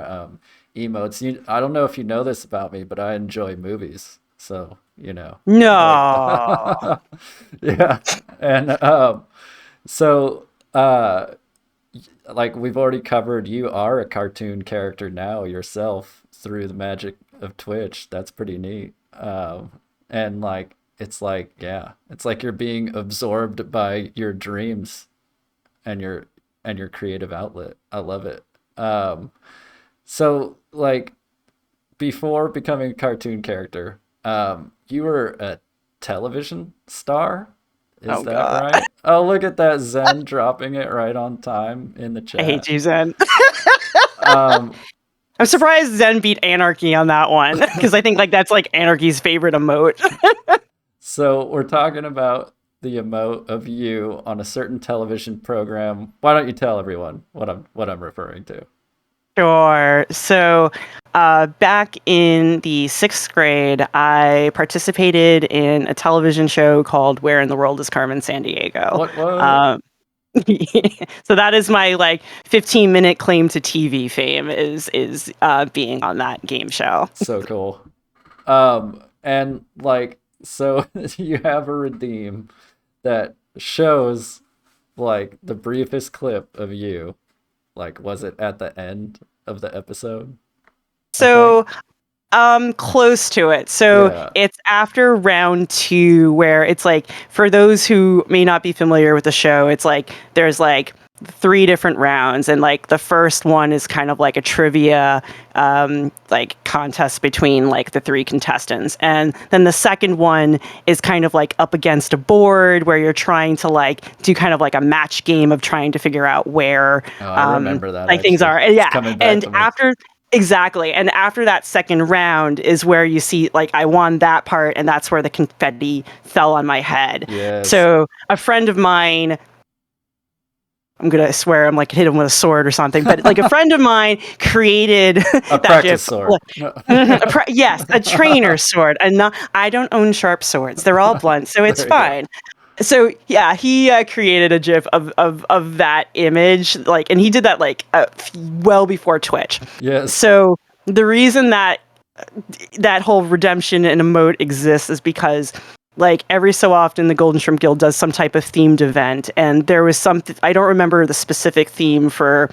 emotes. I don't know if you know this about me, but I enjoy movies. So like No. yeah. And so like we've already covered, you are a cartoon character now yourself through the magic of Twitch. That's pretty neat. And like it's like yeah, it's like you're being absorbed by your dreams and your creative outlet. I love it. So like before becoming a cartoon character, you were a television star. Is Oh that God. right? Oh, look at that Zen dropping it right on time in the I hate chat. you, Zen. Um, I'm surprised Zen beat Anarchy on that one because I think like that's like Anarchy's favorite emote. so we're talking about the emote of you on a certain television program. Why don't you tell everyone what I'm referring to? Sure. So, back in the sixth grade, I participated in a television show called "Where in the World Is Carmen Sandiego?" What? Um, so that is my like 15-minute claim to TV fame is being on that game show. So cool. And like so you have a redeem that shows like the briefest clip of you. Like was it at the end of the episode? I think. So close to it. So Yeah. it's after round two where it's like for those who may not be familiar with the show, it's like there's like three different rounds and like the first one is kind of like a trivia like contest between like the three contestants, and then the second one is kind of like up against a board where you're trying to like do kind of like a match game of trying to figure out where Oh, I remember that like things actually. are. It's Yeah, coming back and to me. after exactly. And after that second round is where you see, like, I won that part, and that's where the confetti fell on my head. Yes. So a friend of mine, I'm gonna swear I'm like hit him with a sword or something, but like a friend of mine created A that practice gif. sword. No. Yes, a trainer sword, and not. I don't own sharp swords; they're all blunt, so it's There you go. fine. So yeah, he created a GIF of that image, like, and he did that like well before Twitch. Yes. So the reason that that whole redemption and emote exists is because like every so often the Golden Shrimp Guild does some type of themed event, and there was something I don't remember the specific theme for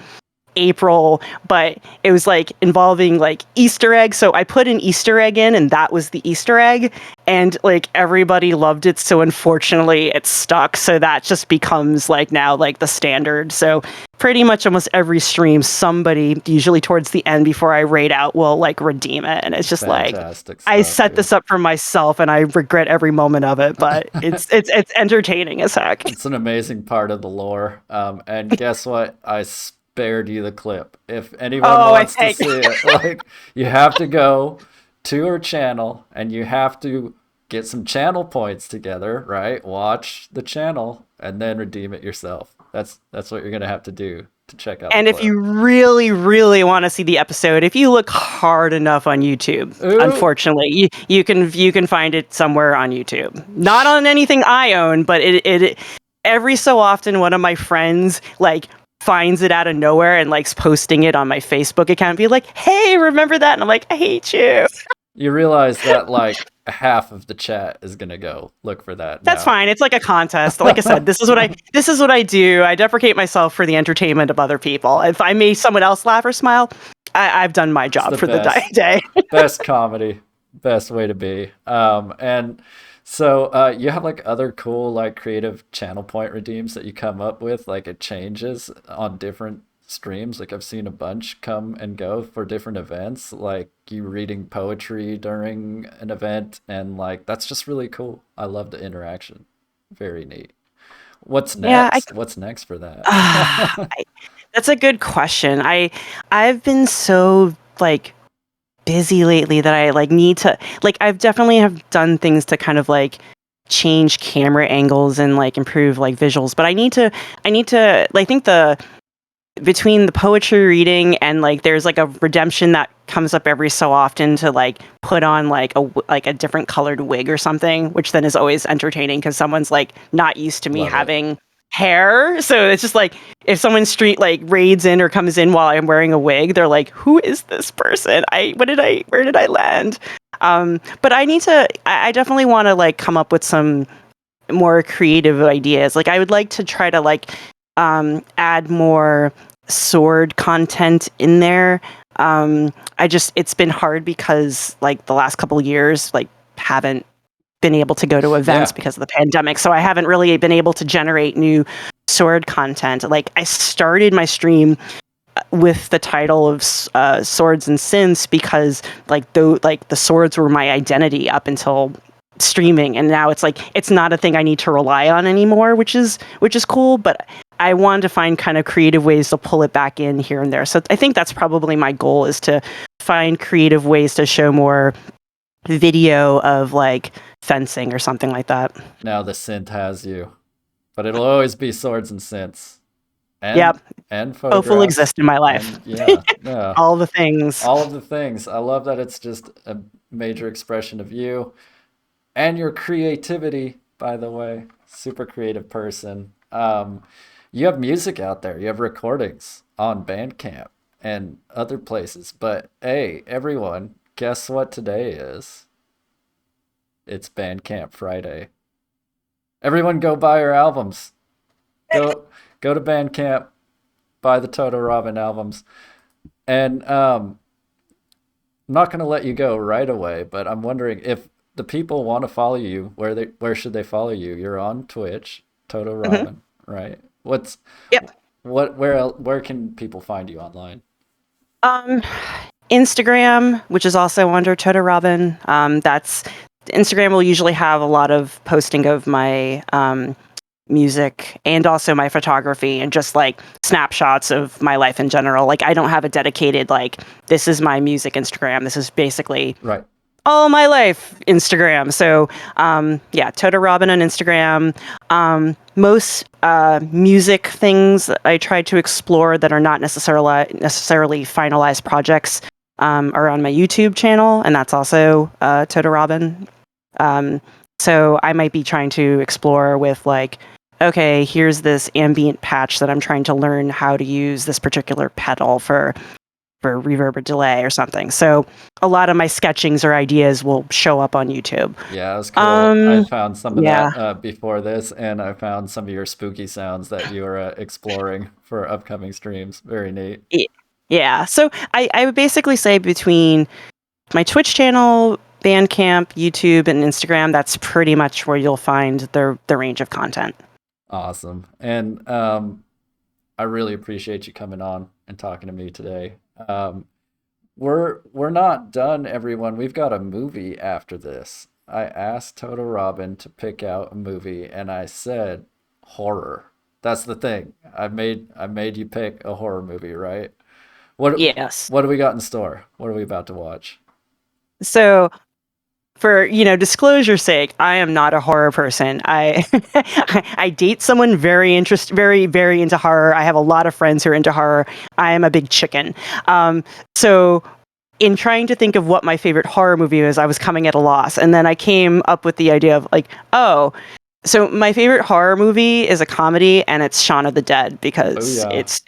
April, but it was like involving like Easter eggs. So I put an Easter egg in, and that was the Easter egg, and like everybody loved it. So unfortunately, it stuck. So that just becomes like now like the standard. So pretty much almost every stream, somebody usually towards the end before I raid out will like redeem it, and it's just like Fantastic I stuff, set dude. this up for myself, and I regret every moment of it. But it's entertaining as heck. It's an amazing part of the lore. And guess what? I spared you the clip. If anyone Oh, I wants to think. see it, like you have to go to her channel and you have to get some channel points together, right? Watch the channel and then redeem it yourself. That's what you're gonna have to do to check out the And if clip. you really, really want to see the episode, if you look hard enough on YouTube, Ooh, unfortunately, you can find it somewhere on YouTube. Not on anything I own, but it every so often one of my friends like finds it out of nowhere and likes posting it on my Facebook account, be like, "Hey, remember that?" And I'm like, "I hate you." you realize that like half of the chat is gonna go look for that That's now. fine. It's like a contest. Like I said, this is what I do. I deprecate myself for the entertainment of other people. If I made someone else laugh or smile, I've done my It's job the for the best. day. Best comedy, best way to be. And so you have like other cool like creative channel point redeems that you come up with, like it changes on different streams. Like I've seen a bunch come and go for different events, like you reading poetry during an event, and like that's just really cool. I love the interaction. Very neat. What's Yeah, next? What's next for that? I, that's a good question. I've been so like busy lately that I like need to like I've definitely have done things to kind of like change camera angles and like improve like visuals, but I need to I think between the poetry reading and like there's like a redemption that comes up every so often to like put on like a different colored wig or something, which then is always entertaining because someone's like not used to me Love it. having hair. So it's just like if someone street like raids in or comes in while I'm wearing a wig, they're like, who is this person? Where did I land? But I definitely want to like come up with some more creative ideas. Like I would like to try to like add more sword content in there. It's been hard because like the last couple of years, like haven't been able to go to events because of the pandemic. So I haven't really been able to generate new sword content. Like I started my stream with the title of Swords and Synths because like the swords were my identity up until streaming, and now it's like it's not a thing I need to rely on anymore, which is cool. But I wanted to find kind of creative ways to pull it back in here and there. So I think that's probably my goal, is to find creative ways to show more video of like fencing or something like that. Now the synth has you, but it'll always be Swords and Synths. And, yep. And both will exist in my life. Yeah. All the things. All of the things. I love that it's just a major expression of you and your creativity, by the way. Super creative person. You have music out there. You have recordings on Bandcamp and other places. But hey, everyone, guess what today is? It's Bandcamp Friday. Everyone go buy your albums. Go to Bandcamp, buy the TotoRobyn albums. And I'm not going to let you go right away, but I'm wondering if the people want to follow you, where should they follow you? You're on Twitch, TotoRobyn, right? Where can people find you online? Instagram, which is also under TotoRobyn. Instagram will usually have a lot of posting of my music and also my photography and just like snapshots of my life in general. Like I don't have a dedicated like this is my music Instagram. This is basically right all my life Instagram. So TotoRobyn on Instagram. Most music things that I try to explore that are not necessarily finalized projects are on my YouTube channel, and that's also TotoRobyn. So I might be trying to explore with like, okay, here's this ambient patch that I'm trying to learn how to use this particular pedal for reverb or delay or something. So a lot of my sketchings or ideas will show up on YouTube. Yeah, it was cool. I found some of that before this, and I found some of your spooky sounds that you were exploring for upcoming streams. Very neat. Yeah. So I would basically say between my Twitch channel, Bandcamp, YouTube, and Instagram, that's pretty much where you'll find the range of content. Awesome. And I really appreciate you coming on and talking to me today. We're not done, everyone. We've got a movie after this. I asked TotoRobyn to pick out a movie, and I said horror. That's the thing. I made you pick a horror movie, right? Yes. What do we got in store? What are we about to watch? So, for disclosure's sake, I am not a horror person. I date someone very very into horror. I have a lot of friends who are into horror. I am a big chicken. So in trying to think of what my favorite horror movie is, I was coming at a loss, and then I came up with the idea of like, so my favorite horror movie is a comedy, and it's Shaun of the Dead because it's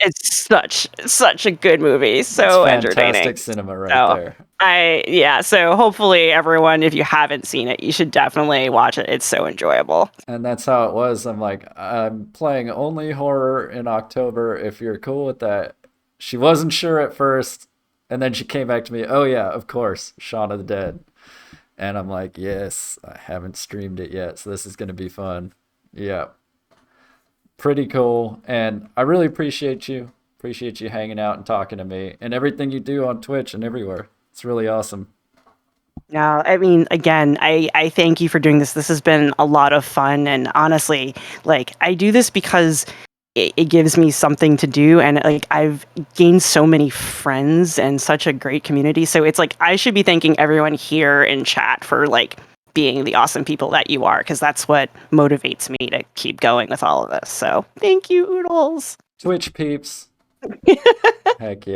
such a good movie, so entertaining. Fantastic cinema right there. So hopefully everyone, if you haven't seen it, you should definitely watch it. It's so enjoyable. And that's how it was. I'm like, I'm playing only horror in October if you're cool with that. She wasn't sure at first, and then she came back to me, oh yeah, of course, Shaun of the Dead. And I'm like, yes, I haven't streamed it yet, so this is going to be fun. Yeah. Pretty cool. And I really appreciate you. Appreciate you hanging out and talking to me and everything you do on Twitch and everywhere. It's really awesome. No, I mean, again, I thank you for doing this. This has been a lot of fun. And honestly, like, I do this because it gives me something to do, and like I've gained so many friends and such a great community. So it's like I should be thanking everyone here in chat for like being the awesome people that you are, because that's what motivates me to keep going with all of this. So thank you, Oodles. Twitch peeps, Heck yeah.